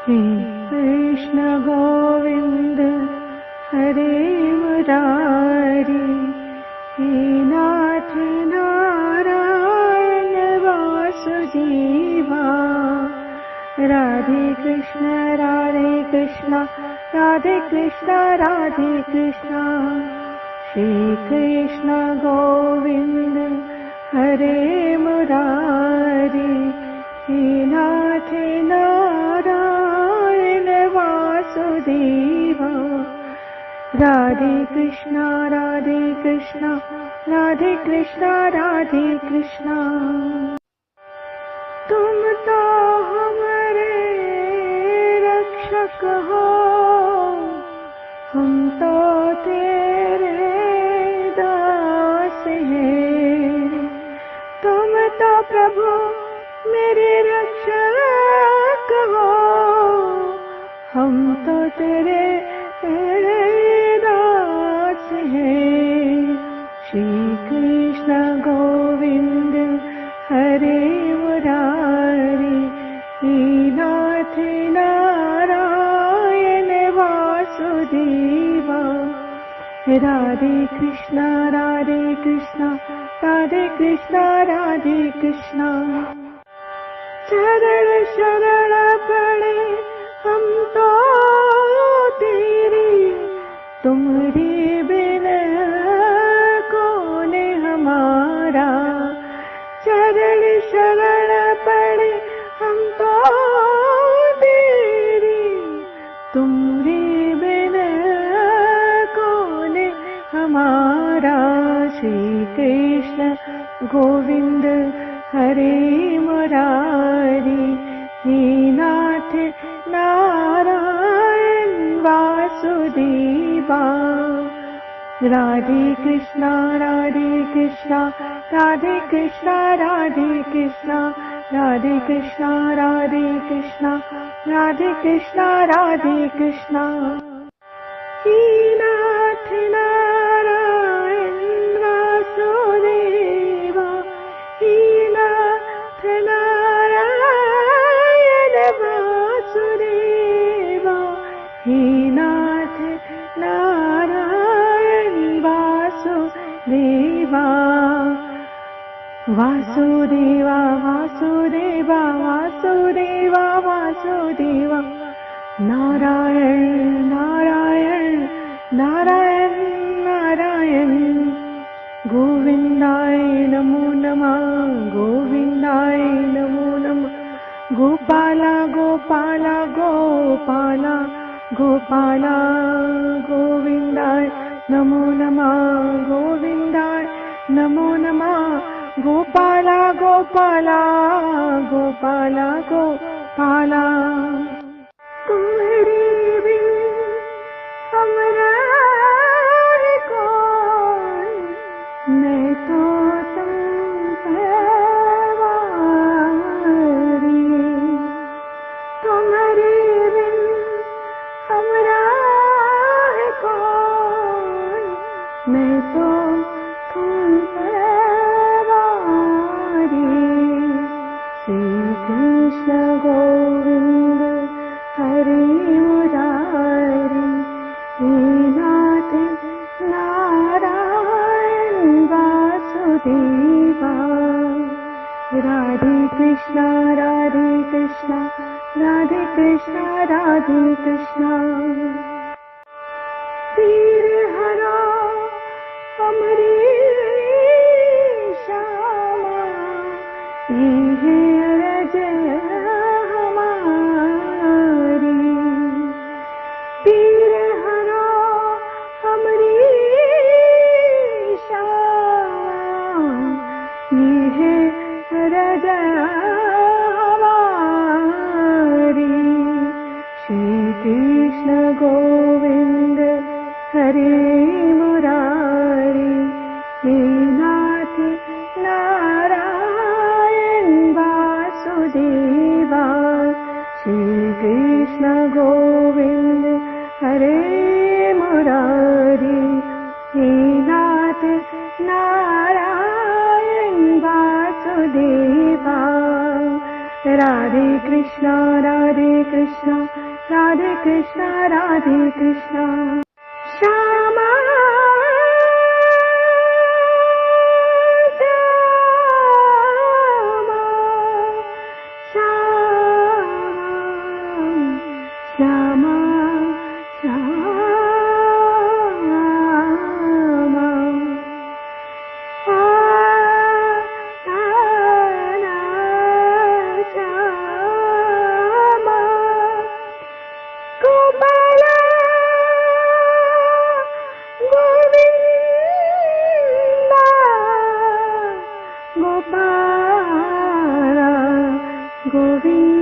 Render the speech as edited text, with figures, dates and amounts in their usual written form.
हे कृष्ण गोविंद हरे मुरारी, हे नाथ नारायण वासुदेवा। राधे कृष्ण राधे कृष्ण राधे कृष्ण राधे कृष्ण, श्री कृष्ण गोविंद हरे मुरारी, हे नाथ नारायण वासुदेवा। राधे कृष्ण राधे कृष्ण राधे कृष्ण राधे कृष्ण। तुम तो हमारे रक्षक हो, हम तो तेरे दास हैं। तुम तो प्रभु मेरे रक्षक हो, हम तो तेरे दास हैं। श्री कृष्ण गोविंद हरे मुरारी, हे नाथ नारायण वासुदेवा। राधे कृष्ण राधे कृष्ण राधे कृष्ण राधे कृष्ण। शरण शरण पड़े हम तो तेरी, तुम्हारे बिना कौन हमारा। शरण शरण पड़े हम तो तेरी, तुम्हारे बिना कौन हमारा। श्री कृष्ण गोविंद हरे मुरारी, हे नाथ नारायण वासुदेवा। राधे कृष्ण राधे कृष्ण राधे कृष्ण राधे कृष्ण, राधे कृष्ण राधे कृष्ण राधे कृष्ण राधे कृष्ण। हे नाथ नारायण वासुदेवा, हे नाथ नारायण वासुदेवा, हे नाथ नारायण वासुदेवा। वासुदेवा वासुदेवा वासुदेवा वासुदेवा, नारायण नारायण नारायण नारायण। गोविंदाय नमो नमः, गोविंदाय नमो नमः। गोपाला गोपाला गोपाला गोपाला, गोविंदाय नमो नमः, गोविंदाय नमो नमः। गोपाला गोपाला गोपाला गोपाला। तुम्हारे बिन हमरा है कौन, मैं तो तुम पे वारी। तुम्हारे बिन हमरा है कौन, मैं तो तुम पे वारी। श्री कृष्ण गोविंद हरे मुरारी, हे नाथ नारायण वासुदेवा। राधे कृष्ण राधे कृष्ण राधे कृष्ण राधे कृष्ण। पीर हरो अमरीशा, ये अरज हमारी। पीर हरो अमरीशा, ये अरज हमारी। श्री कृष्ण गोविंद हरे मुरारी, हे नाथ नारायण वासुदेवा। श्री कृष्ण गोविंद हरे मुरारी, हे नाथ नारायण वासुदेवा। राधे कृष्णा राधे कृष्णा राधे कृष्णा राधे कृष्णा श्यामा श्यामा गोविंद